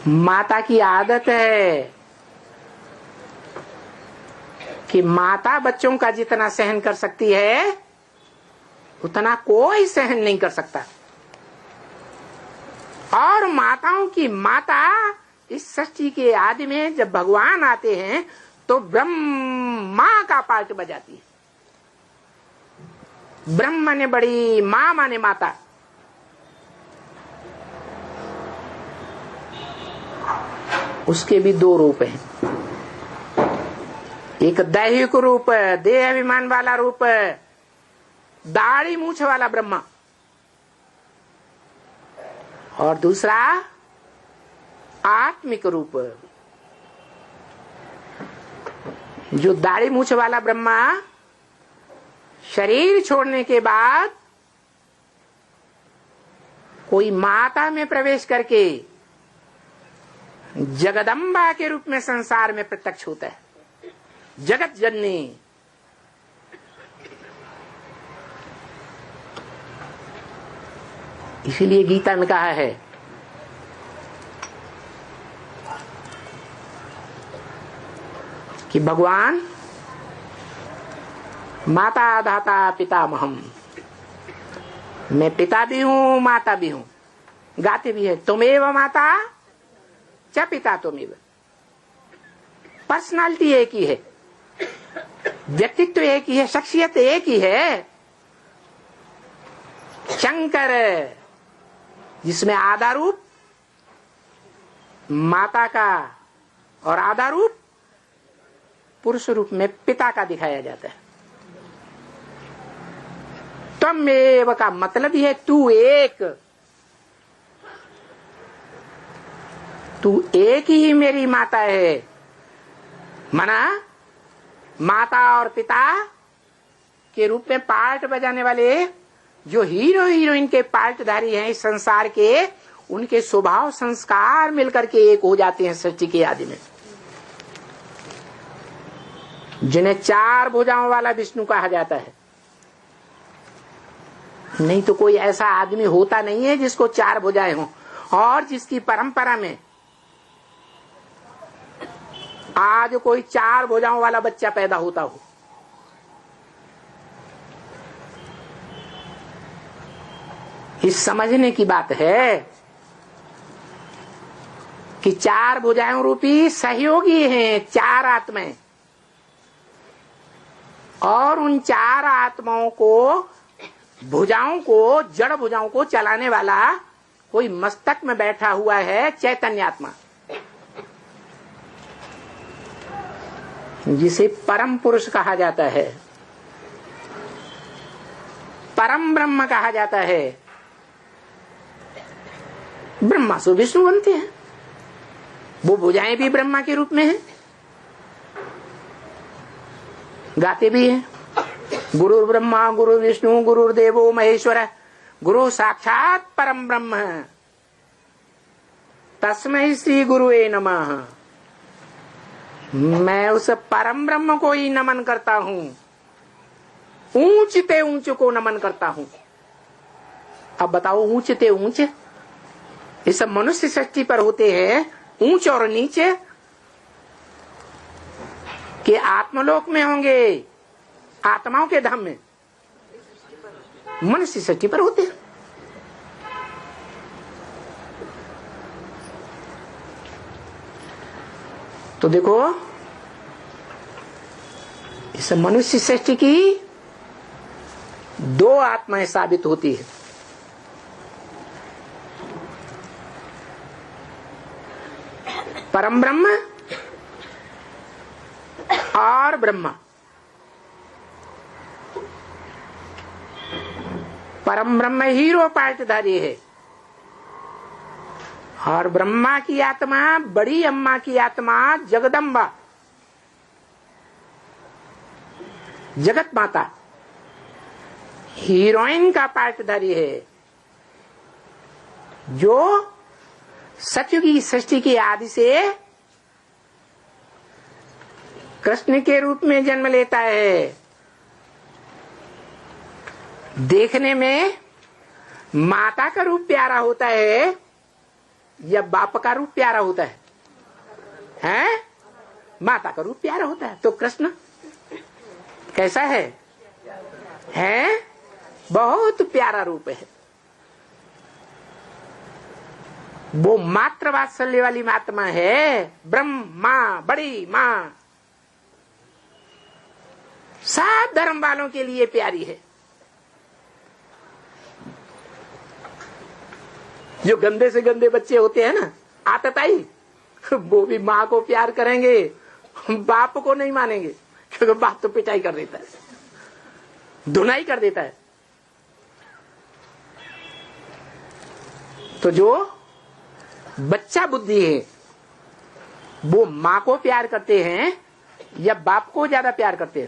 माता की आदत है कि माता बच्चों का जितना सहन कर सकती है उतना कोई सहन नहीं कर सकता। और माताओं की माता इस सृष्टि के आदि में जब भगवान आते हैं तो ब्रह्मा का पार्ट बजाती है। ब्रह्म माने बड़ी, मां माने माता। उसके भी दो रूप हैं, एक दैहिक रूप, देह अभिमान वाला रूप, दाढ़ी मूछ वाला ब्रह्मा, और दूसरा आत्मिक रूप। जो दाढ़ी मूछ वाला ब्रह्मा शरीर छोड़ने के बाद कोई माता में प्रवेश करके जगदम्बा के रूप में संसार में प्रत्यक्ष होता है, जगत जननी। इसीलिए गीता में कहा है कि भगवान माता धाता पितामहम, मैं पिता भी हूं माता भी हूं। गाते भी है तुमेव माता च पिता तुमेव। पर्सनालिटी एक ही है, व्यक्तित्व एक ही है, शख्सियत एक ही है। शंकर जिसमें आधा रूप माता का और आधा रूप पुरुष रूप में पिता का दिखाया जाता है। त्वमेव का मतलब ही है तू एक, तू एक ही मेरी माता है। माना माता और पिता के रूप में पार्ट बजाने वाले जो हीरो हीरोइन के पार्टधारी हैं इस संसार के, उनके स्वभाव संस्कार मिलकर के एक हो जाते हैं सृष्टि के आदि में, जिन्हें चार भुजाओं वाला विष्णु कहा जाता है। नहीं तो कोई ऐसा आदमी होता नहीं है जिसको चार भुजाएं हों और जिसकी परंपरा में आज कोई चार भुजाओं वाला बच्चा पैदा होता हो। इस समझने की बात है कि चार भुजाओं रूपी सहयोगी हैं चार आत्माएं, और उन चार आत्माओं को, भुजाओं को, जड़ भुजाओं को चलाने वाला कोई मस्तक में बैठा हुआ है चैतन्य आत्मा, जिसे परम पुरुष कहा जाता है, परम ब्रह्म कहा जाता है। ब्रह्मा से विष्णु बनते हैं, वो भुजाएं भी ब्रह्मा के रूप में हैं। गाते भी हैं गुरु ब्रह्मा गुरु विष्णु गुरुर्देवो महेश्वर गुरु साक्षात परम ब्रह्म तस्मै श्री गुरुवे नमः। मैं उस परम ब्रह्म को ही नमन करता हूं, ऊंचते ऊंच को नमन करता हूं। अब बताओ ऊंचते ऊंच इस मनुष्य सृष्टि पर होते हैं ऊंच और नीचे के आत्मलोक में होंगे, आत्माओं के धाम में, मनुष्य सृष्टि पर होते हैं। तो देखो इस मनुष्य सृष्टि की दो आत्माएं साबित होती है। परम ब्रह्म और ब्रह्मा। परम ब्रह्म हीरो पार्टधारी है और ब्रह्मा की आत्मा, बड़ी अम्मा की आत्मा जगदम्बा, जगत माता, हीरोइन का पार्टधारी है, जो सत्य की सृष्टि की आदि से कृष्ण के रूप में जन्म लेता है। देखने में माता का रूप प्यारा होता है, या बाप का रूप प्यारा होता है? हैं? माता का रूप प्यारा होता है। तो कृष्ण कैसा है? हैं? बहुत प्यारा रूप है। वो मात्र वात्सल्य वाली महात्मा है, ब्रह्म माँ, बड़ी माँ, सब धर्म वालों के लिए प्यारी है। जो गंदे से गंदे बच्चे होते हैं ना, आतताई, वो भी माँ को प्यार करेंगे, बाप को नहीं मानेंगे, क्योंकि बाप तो पिटाई कर देता है, धुनाई कर देता है। तो जो बच्चा बुद्धि है वो माँ को प्यार करते हैं या बाप को ज्यादा प्यार करते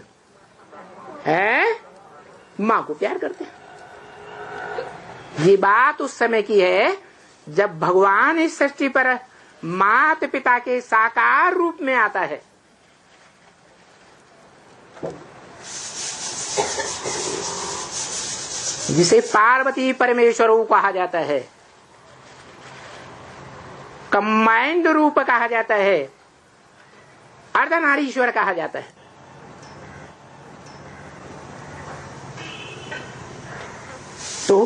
हैं? माँ को प्यार करते हैं। ये बात उस समय की है जब भगवान इस सृष्टि पर माता पिता के साकार रूप में आता है। जिसे पार्वती परमेश्वर कहा जाता है, कंबाइंड रूप कहा जाता है, अर्धनारीश्वर कहा जाता है। तो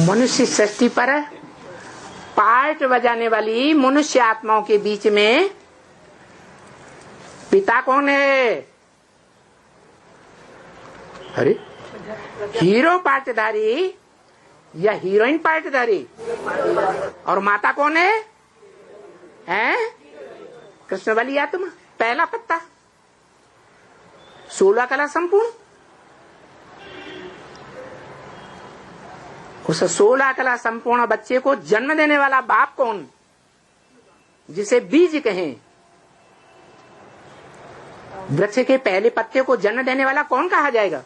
मनुष्य सृष्टि पर पार्ट बजाने वाली मनुष्य आत्माओं के बीच में पिता कौन है? अरे हीरो पार्टधारी या हीरोइन पार्टधारी? और माता कौन है? कृष्ण वाली आत्मा, पहला पत्ता, 16 कला संपूर्ण। उस 16 कला संपूर्ण बच्चे को जन्म देने वाला बाप कौन, जिसे बीज कहें? वृक्ष के पहले पत्ते को जन्म देने वाला कौन कहा जाएगा?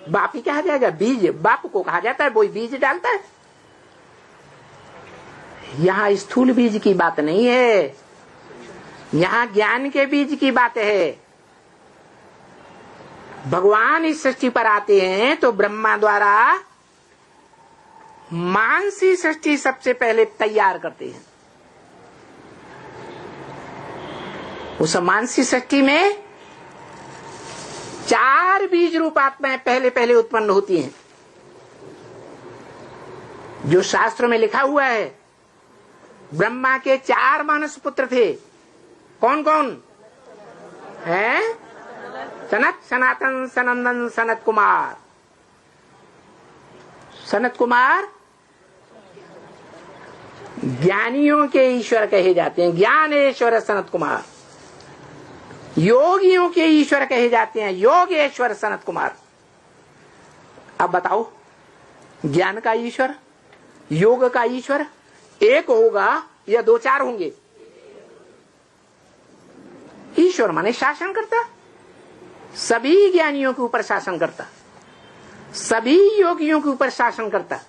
बाप ही कहा जाएगा। बीज बाप को कहा जाता है, वो बीज डालता है। यहाँ स्थूल बीज की बात नहीं है, यहाँ ज्ञान के बीज की बात है। भगवान इस सृष्टि पर आते हैं तो ब्रह्मा द्वारा मानसी सृष्टि सबसे पहले तैयार करते हैं। उस मानसी सृष्टि में 4 बीज रूप आत्माएं पहले पहले उत्पन्न होती हैं। जो शास्त्र में लिखा हुआ है, ब्रह्मा के 4 मानस पुत्र थे। कौन कौन है? सनत, सनातन, सनंदन, सनत कुमार। सनत कुमार ज्ञानियों के ईश्वर कहे जाते हैं, ज्ञानेश्वर सनत कुमार। योगियों के ईश्वर कहे जाते हैं, योगेश्वर सनत कुमार। अब बताओ, ज्ञान का ईश्वर, योग का ईश्वर एक होगा या 2-4 होंगे? ईश्वर माने शासन करता, सभी ज्ञानियों के ऊपर शासन करता, सभी योगियों के ऊपर शासन करता।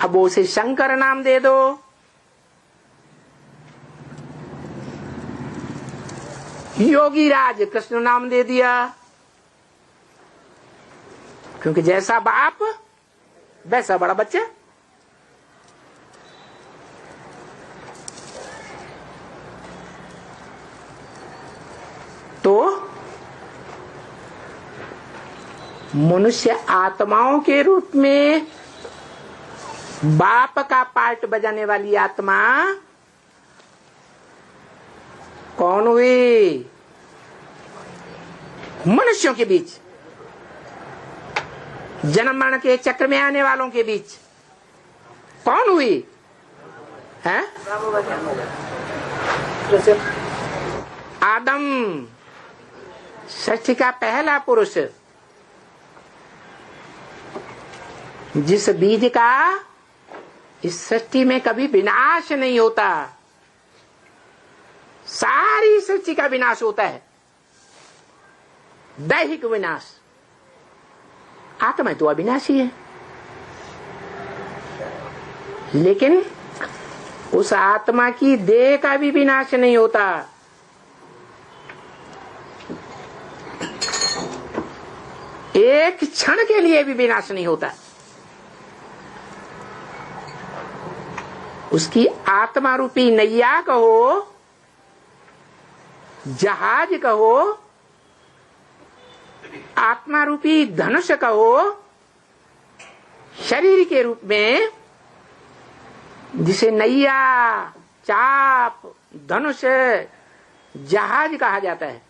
अब उसे शंकर नाम दे दो, योगी राज कृष्ण नाम दे दिया, क्योंकि जैसा बाप वैसा बड़ा बच्चा। तो मनुष्य आत्माओं के रूप में बाप का पार्ट बजाने वाली आत्मा कौन हुई? मनुष्यों के बीच, जन्म मरण के चक्र में आने वालों के बीच कौन हुई? है आदम, सृष्टि का पहला पुरुष, जिस बीज का इस सृष्टि में कभी विनाश नहीं होता। सारी सृष्टि का विनाश होता है, दैहिक विनाश। आत्मा तो अविनाशी है, लेकिन उस आत्मा की देह का भी विनाश नहीं होता। एक क्षण के लिए भी विनाश नहीं होता। उसकी आत्मा रूपी नैया कहो, जहाज कहो, आत्मा रूपी धनुष कहो, शरीर के रूप में जिसे नैया, चाप, धनुष, जहाज कहा जाता है,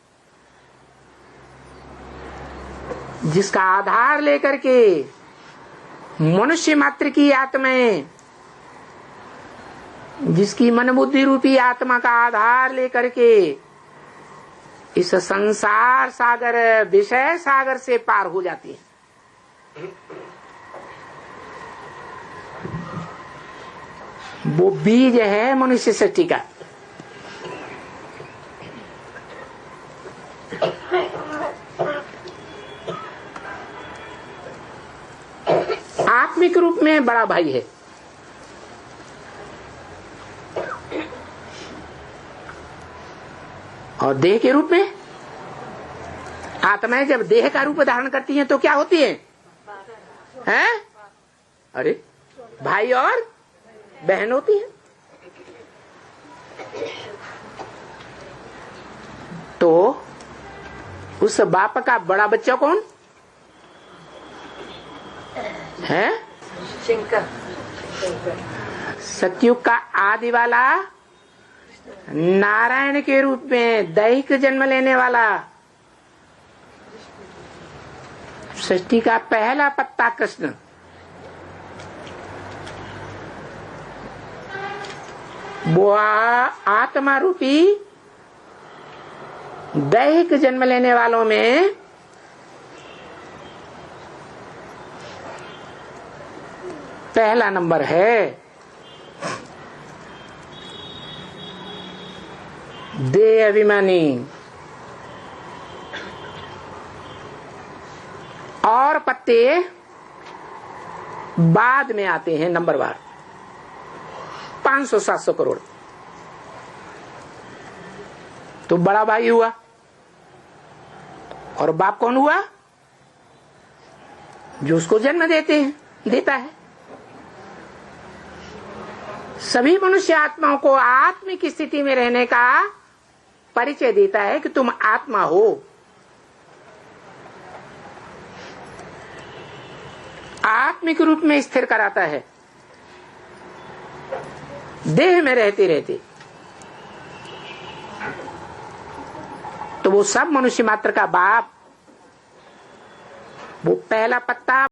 जिसका आधार लेकर के मनुष्य मात्र की आत्माएं, जिसकी मन बुद्धि रूपी आत्मा का आधार लेकर के इस संसार सागर, विषय सागर से पार हो जाती है, वो बीज है मनुष्य सृष्टि का। आत्मिक रूप में बड़ा भाई है, और देह के रूप में आत्माएं जब देह का रूप धारण करती हैं तो क्या होती हैं? हैं? अरे भाई और बहन होती है। तो उस बाप का बड़ा बच्चा कौन है? सतयुग का आदि वाला, नारायण के रूप में दैहिक जन्म लेने वाला, सृष्टि का पहला पत्ता कृष्ण। वो आत्मा रूपी दैहिक जन्म लेने वालों में पहला नंबर है। देह अभिमानी, और पत्ते बाद में आते हैं नंबरवार, 500-700 करोड़। तो बड़ा भाई हुआ, और बाप कौन हुआ? जो उसको जन्म देता है। सभी मनुष्य आत्माओं को आत्मिक स्थिति में रहने का परिचय देता है कि तुम आत्मा हो। आत्मिक रूप में स्थिर कराता है, देह में रहते रहते। तो वो सब मनुष्य मात्र का बाप, वो पहला पत्ता